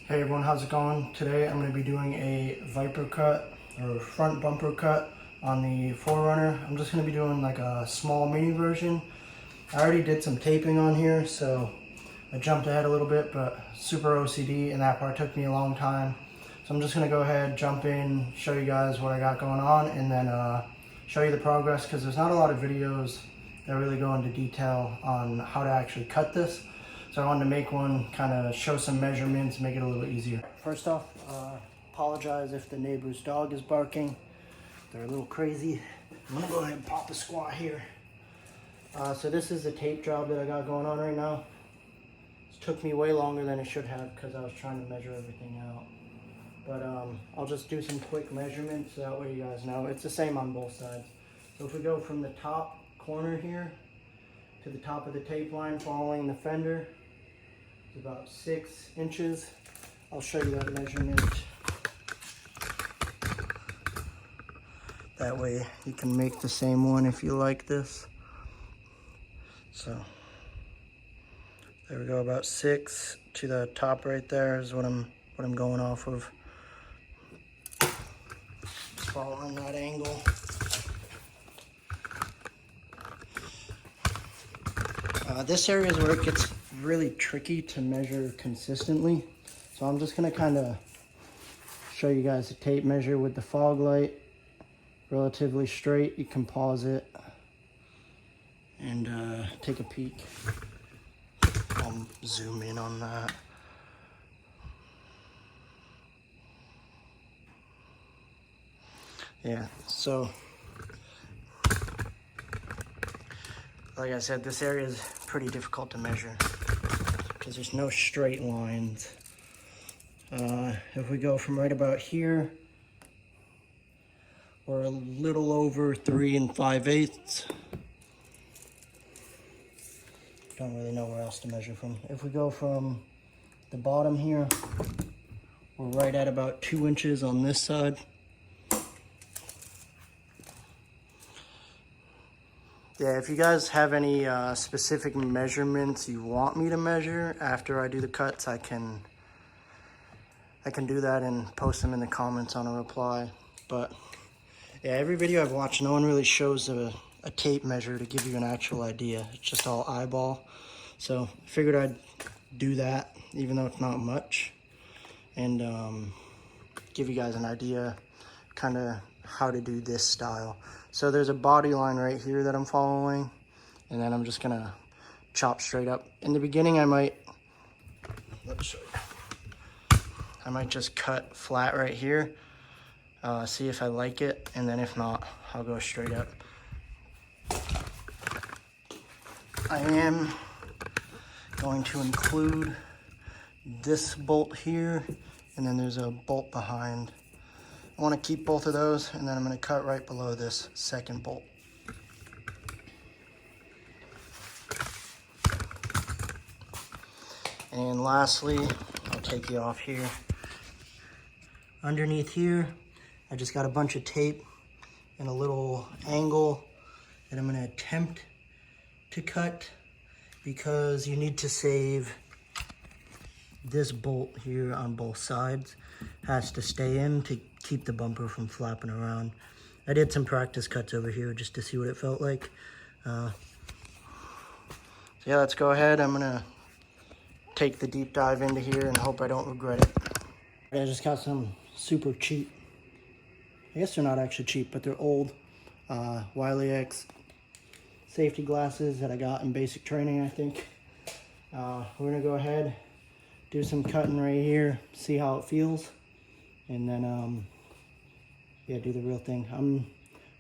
Hey everyone, how's it going? Today I'm going to be doing a viper cut or front bumper cut on the 4Runner. I'm just going to be doing like a small mini version. I already did some taping on here, so I jumped ahead a little bit, but super OCD and that part took me a long time. So I'm just going to go ahead, jump in, show you guys what I got going on, and then show you the progress, because there's not a lot of videos that really go into detail on how to actually cut this. So I wanted to make one, kind of show some measurements, make it a little easier. First off, apologize if the neighbor's dog is barking. They're a little crazy. I'm gonna go ahead and pop a squat here. So this is the tape job that I got going on right now. It took me way longer than it should have because I was trying to measure everything out. But I'll just do some quick measurements so that way you guys know. It's the same on both sides. So if we go from the top corner here to the top of the tape line following the fender, it's about 6 inches. I'll show you that measurement. That way you can make the same one if you like this. So there we go, about 6 to the top right there is what I'm going off of. Just following that angle. This area is where it gets really tricky to measure consistently. So I'm just gonna kind of show you guys the tape measure with the fog light. Relatively straight. You can pause it and take a peek. I'll zoom in on that. Yeah, so like I said, this area is pretty difficult to measure because there's no straight lines. If we go from right about here, we're a little over 3 5/8. Don't really know where else to measure from. If we go from the bottom here, we're right at about 2 inches on this side. Yeah, if you guys have any specific measurements you want me to measure after I do the cuts, I can do that and post them in the comments on a reply. But yeah, every video I've watched, no one really shows a tape measure to give you an actual idea. It's just all eyeball. So I figured I'd do that, even though it's not much, and give you guys an idea kind of how to do this style. So there's a body line right here that I'm following, and then I'm just gonna chop straight up. In the beginning, I might just cut flat right here, see if I like it, and then if not, I'll go straight up. I am going to include this bolt here, and then there's a bolt behind. I want to keep both of those, and then I'm going to cut right below this second bolt. And lastly, I'll take you off here. Underneath here, I just got a bunch of tape and a little angle that I'm going to attempt to cut, because you need to save this bolt here on both sides. Has to stay in to keep the bumper from flapping around. I did some practice cuts over here just to see what it felt like. So yeah, let's go ahead. I'm gonna take the deep dive into here and hope I don't regret it. I just got some super cheap, I guess they're not actually cheap, but they're old Wiley X safety glasses that I got in basic training, I think. We're gonna go ahead, do some cutting right here, see how it feels, and then yeah, do the real thing. I'm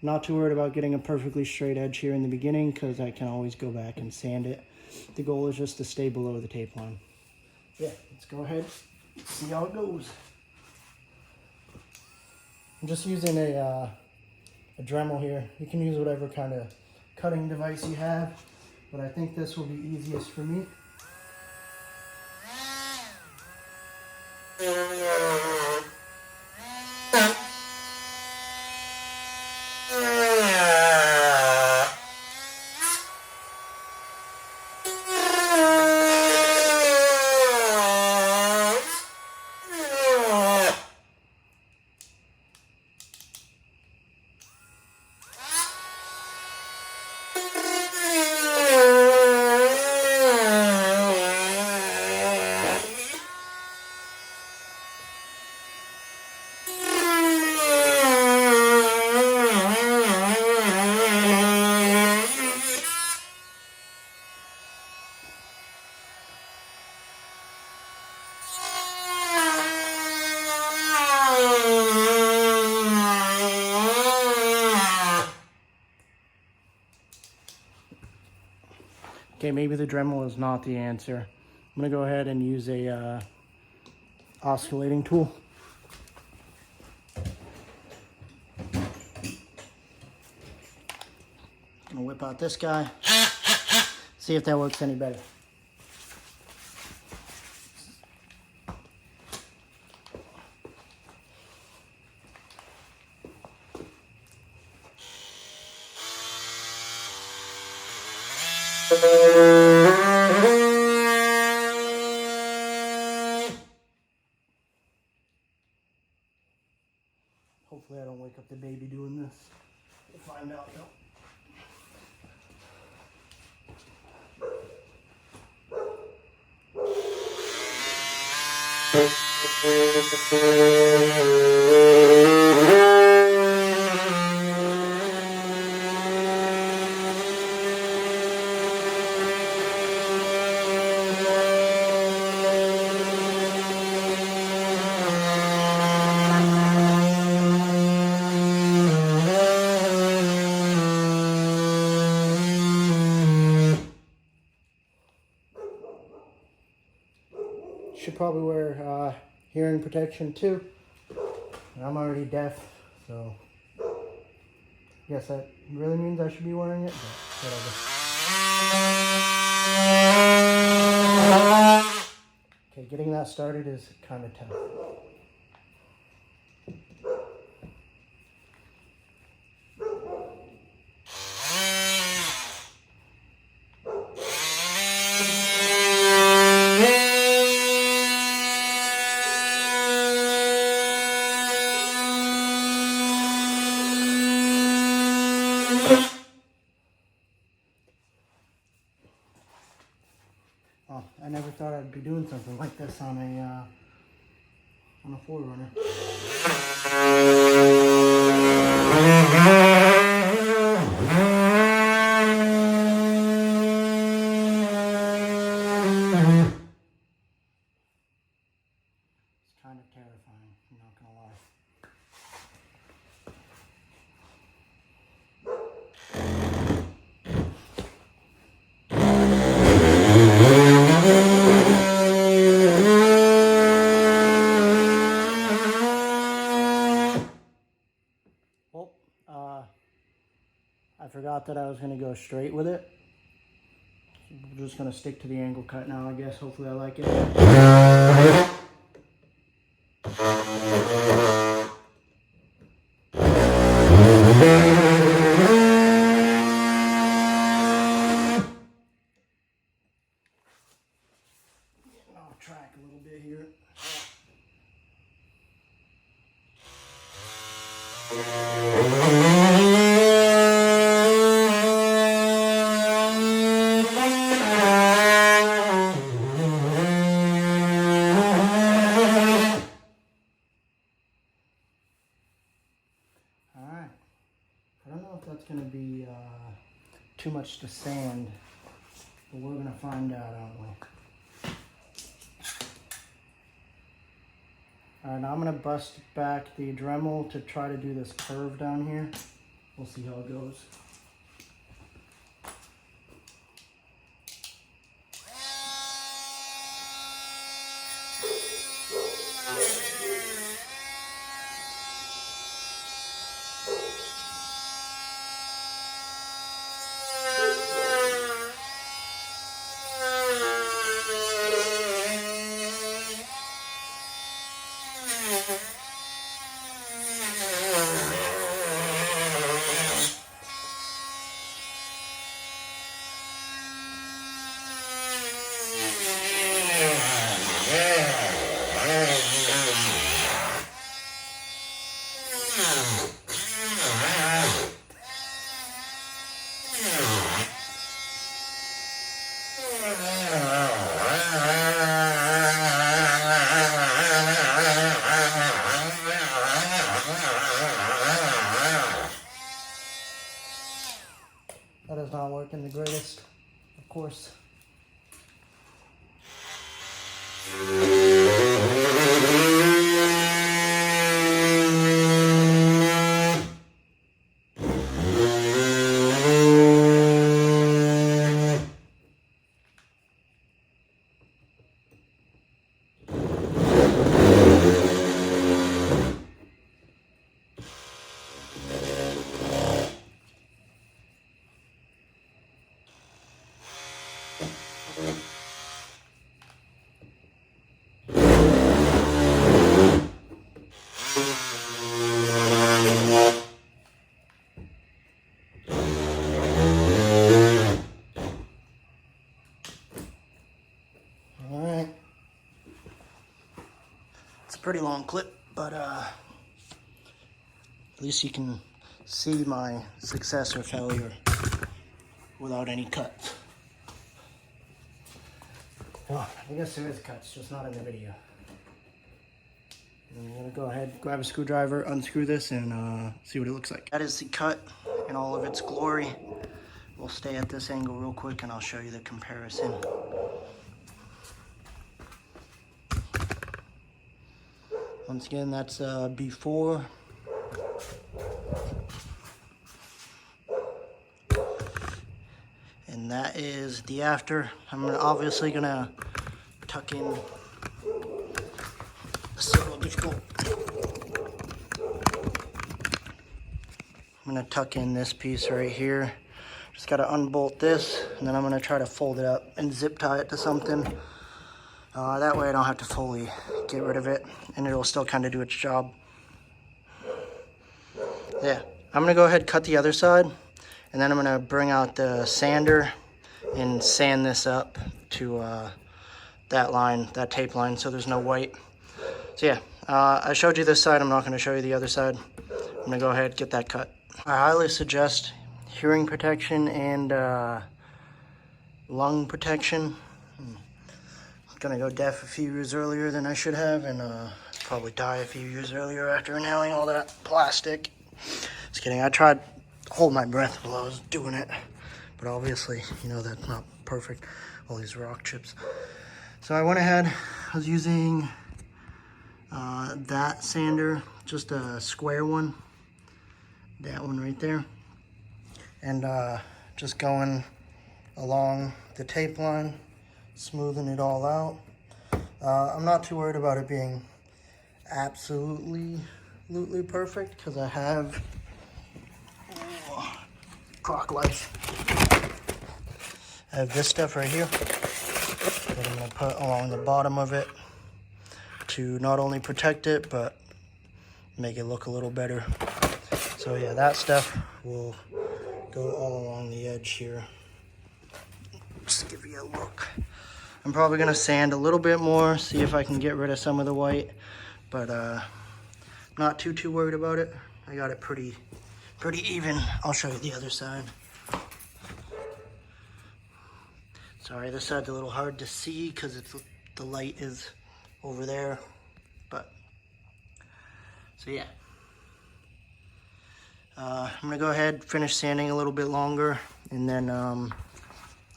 not too worried about getting a perfectly straight edge here in the beginning, because I can always go back and sand it. The goal is just to stay below the tape line. Yeah, let's go ahead, see how it goes. I'm just using a Dremel here. You can use whatever kind of cutting device you have, but I think this will be easiest for me. Okay, maybe the Dremel is not the answer. I'm gonna go ahead and use a oscillating tool. I'm gonna whip out this guy, see if that works any better. Hopefully I don't wake up the baby doing this. We'll find out though. Should probably wear hearing protection too. I'm already deaf, so I guess that really means I should be wearing it, but whatever. Okay, getting that started is kind of tough. Oh, I never thought I'd be doing something like this on a 4Runner. It's kind of terrifying, I'm not gonna lie. I forgot that I was going to go straight with it. I'm just going to stick to the angle cut now, I guess. Hopefully I like it. Getting off track a little bit here. Alright, I don't know if that's going to be too much to sand, but we're going to find out, aren't we? Alright, now I'm going to bust back the Dremel to try to do this curve down here. We'll see how it goes. That is not working the greatest, of course. It's a pretty long clip, but at least you can see my success or failure without any cuts. Oh, I guess there is cuts, just not in the video. I'm gonna go ahead, grab a screwdriver, unscrew this, and see what it looks like. That is the cut in all of its glory. We'll stay at this angle real quick and I'll show you the comparison. Once again, that's before. And that is the after. I'm obviously gonna tuck in. It's a little difficult. I'm gonna tuck in this piece right here. Just gotta unbolt this, and then I'm gonna try to fold it up and zip tie it to something. That way I don't have to fully get rid of it, and it'll still kind of do its job. Yeah, I'm gonna go ahead and cut the other side, and then I'm gonna bring out the sander and sand this up to that line, that tape line, so there's no white. So yeah, I showed you this side, I'm not gonna show you the other side. I'm gonna go ahead and get that cut. I highly suggest hearing protection and lung protection. I'm gonna go deaf a few years earlier than I should have, and probably die a few years earlier after inhaling all that plastic. Just kidding, I tried to hold my breath while I was doing it, but obviously, you know, that's not perfect, all these rock chips. So I went ahead, I was using that sander, just a square one, that one right there, and just going along the tape line, smoothing it all out. I'm not too worried about it being absolutely perfect, because I have crock life. I have this stuff right here that I'm going to put along the bottom of it to not only protect it but make it look a little better. So yeah, that stuff will go all along the edge here. Just give you a look. I'm probably gonna sand a little bit more, see if I can get rid of some of the white, but not too worried about it. I got it pretty even. I'll show you the other side. Sorry, this side's a little hard to see because the light is over there, but so yeah. I'm gonna go ahead, finish sanding a little bit longer, and then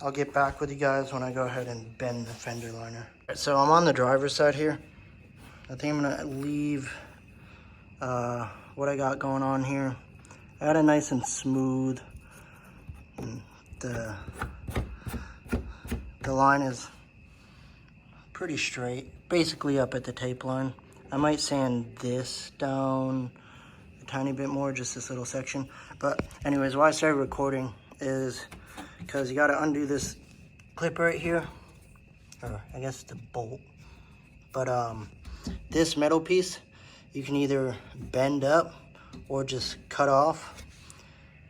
I'll get back with you guys when I go ahead and bend the fender liner. Right, so I'm on the driver's side here. I think I'm gonna leave what I got going on here. I got it nice and smooth. And the line is pretty straight, basically up at the tape line. I might sand this down a tiny bit more, just this little section. But anyways, why I started recording is because you got to undo this clip right here, or I guess it's a bolt. But this metal piece you can either bend up or just cut off.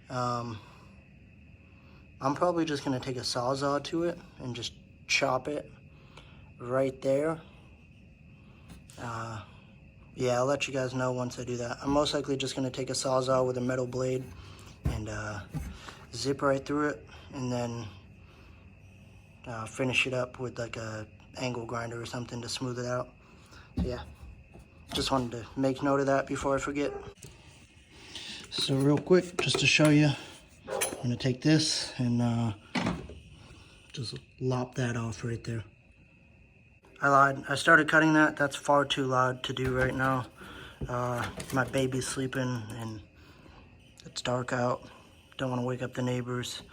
I'm probably just gonna take a sawzall to it and just chop it right there. Yeah, I'll let you guys know once I do that. I'm most likely just gonna take a sawzall with a metal blade and zip right through it, and then finish it up with like a angle grinder or something to smooth it out. So yeah, just wanted to make note of that before I forget. So real quick, just to show you, I'm gonna take this and just lop that off right there. I lied, I started cutting that. That's far too loud to do right now. My baby's sleeping and it's dark out. Don't want to wake up the neighbors.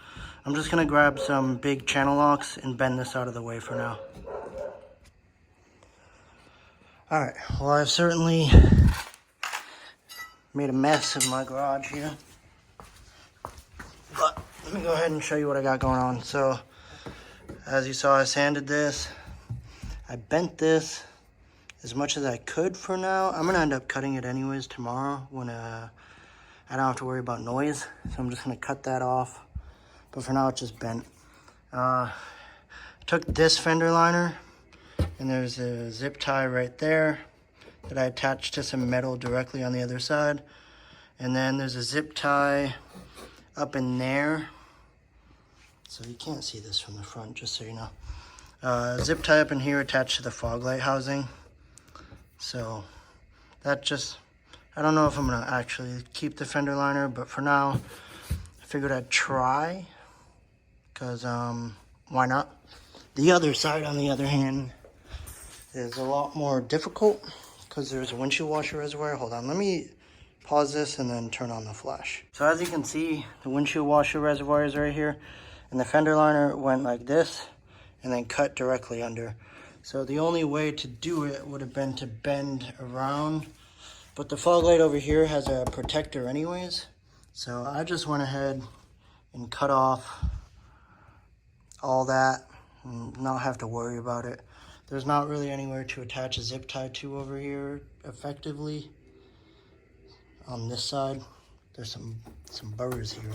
I'm just gonna grab some big channel locks and bend this out of the way for now. All right, well, I've certainly made a mess of my garage here, but let me go ahead and show you what I got going on. So as you saw, I sanded this, I bent this as much as I could for now. I'm gonna end up cutting it anyways tomorrow when I don't have to worry about noise, so I'm just gonna cut that off, but for now it's just bent. Took this fender liner, and there's a zip tie right there that I attached to some metal directly on the other side. And then there's a zip tie up in there. So you can't see this from the front, just so you know. Zip tie up in here attached to the fog light housing. So that just, I don't know if I'm gonna actually keep the fender liner, but for now, I figured I'd try, because why not? The other side, on the other hand, is a lot more difficult because there's a windshield washer reservoir. Hold on, let me pause this and then turn on the flash. So as you can see, the windshield washer reservoir is right here, and the fender liner went like this and then cut directly under. So the only way to do it would have been to bend around, but the fog light over here has a protector anyways. So I just went ahead and cut off all that and not have to worry about it. There's not really anywhere to attach a zip tie to over here effectively. On this side, there's some burrs here.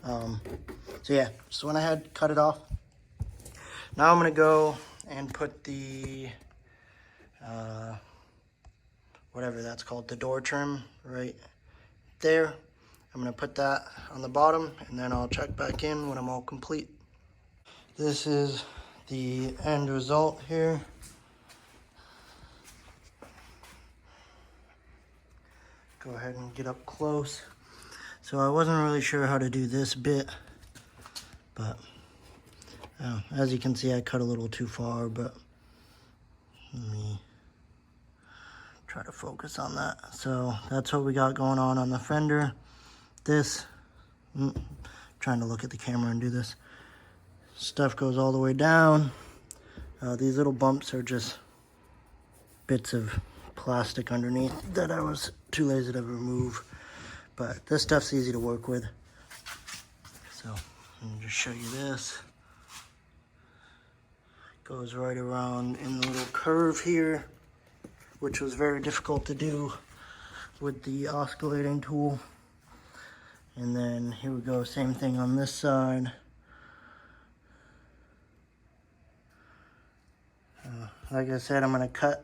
So yeah, just went ahead, cut it off. Now I'm gonna go and put the, whatever that's called, the door trim right there. I'm gonna put that on the bottom, and then I'll check back in when I'm all complete. This is the end result here. Go ahead and get up close. So I wasn't really sure how to do this bit, but as you can see, I cut a little too far, but let me try to focus on that. So that's what we got going on the fender. This, trying to look at the camera and do this. Stuff goes all the way down. These little bumps are just bits of plastic underneath that I was too lazy to remove, but this stuff's easy to work with. So let me just show you this. Goes right around in the little curve here, which was very difficult to do with the oscillating tool. And then here we go, same thing on this side. Like I said, I'm gonna cut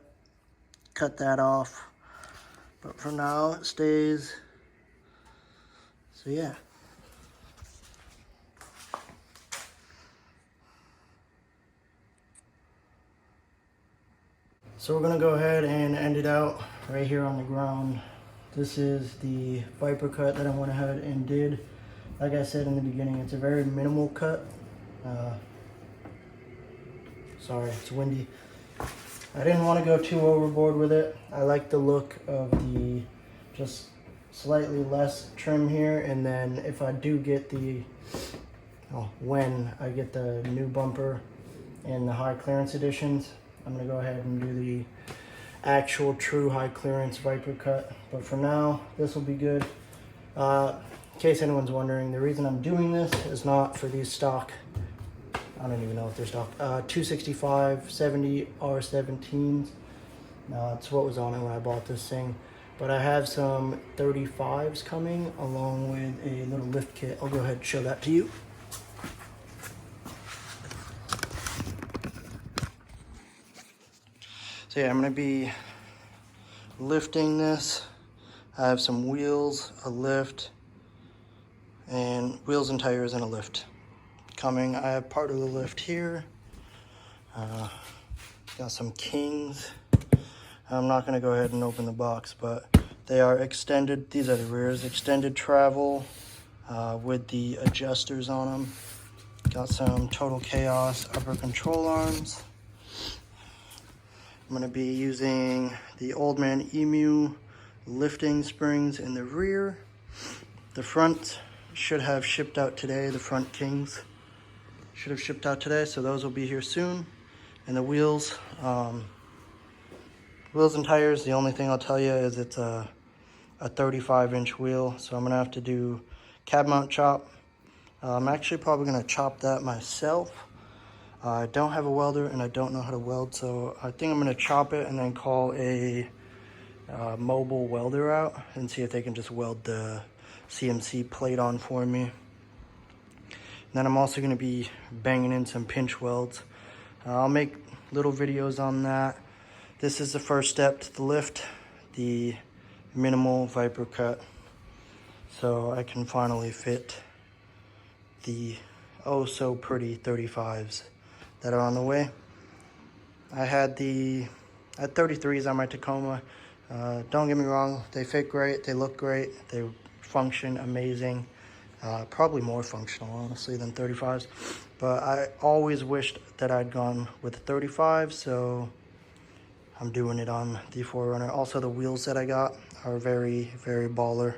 that off, but for now it stays. So yeah. So we're gonna go ahead and end it out right here on the ground. This is the Viper cut that I went ahead and did. Like I said in the beginning, it's a very minimal cut. Sorry, it's windy. I didn't want to go too overboard with it. I like the look of the just slightly less trim here, and then if I do get the, when I get the new bumper and the high clearance editions, I'm gonna go ahead and do the actual true high clearance Viper cut. But for now, this will be good. In case anyone's wondering, the reason I'm doing this is not for these stock, I don't even know if they're stock, 265 70 R17s. That's what was on it when I bought this thing. But I have some 35s coming along with a little lift kit. I'll go ahead and show that to you. So yeah, I'm gonna be lifting this. I have some wheels, a lift, and wheels and tires and a lift coming. I have part of the lift here. Got some Kings. I'm not gonna go ahead and open the box, but they are extended. These are the rears, extended travel with the adjusters on them. Got some Total Chaos upper control arms. I'm gonna be using the Old Man Emu lifting springs in the rear. The front should have shipped out today. The front Kings should have shipped out today, so those will be here soon. And the wheels, wheels and tires, the only thing I'll tell you is it's a 35-inch wheel, so I'm gonna have to do cab mount chop. I'm actually probably gonna chop that myself. I don't have a welder and I don't know how to weld, so I think I'm gonna chop it and then call a mobile welder out and see if they can just weld the CMC plate on for me. And then I'm also gonna be banging in some pinch welds. I'll make little videos on that. This is the first step to the lift, the minimal Viper cut. So I can finally fit the oh so pretty 35s that are on the way. I had 33s on my Tacoma. Don't get me wrong, they fit great, they look great, they function amazing. Probably more functional, honestly, than 35s. But I always wished that I'd gone with the 35, so I'm doing it on the 4Runner. Also, the wheels that I got are very, very baller.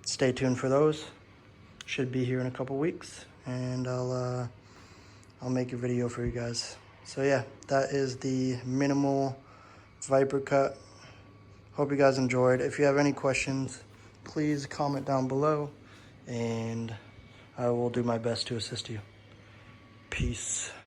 Stay tuned for those. Should be here in a couple weeks, and I'll make a video for you guys. So yeah, that is the minimal Viper cut. Hope you guys enjoyed. If you have any questions, please comment down below, and I will do my best to assist you. Peace.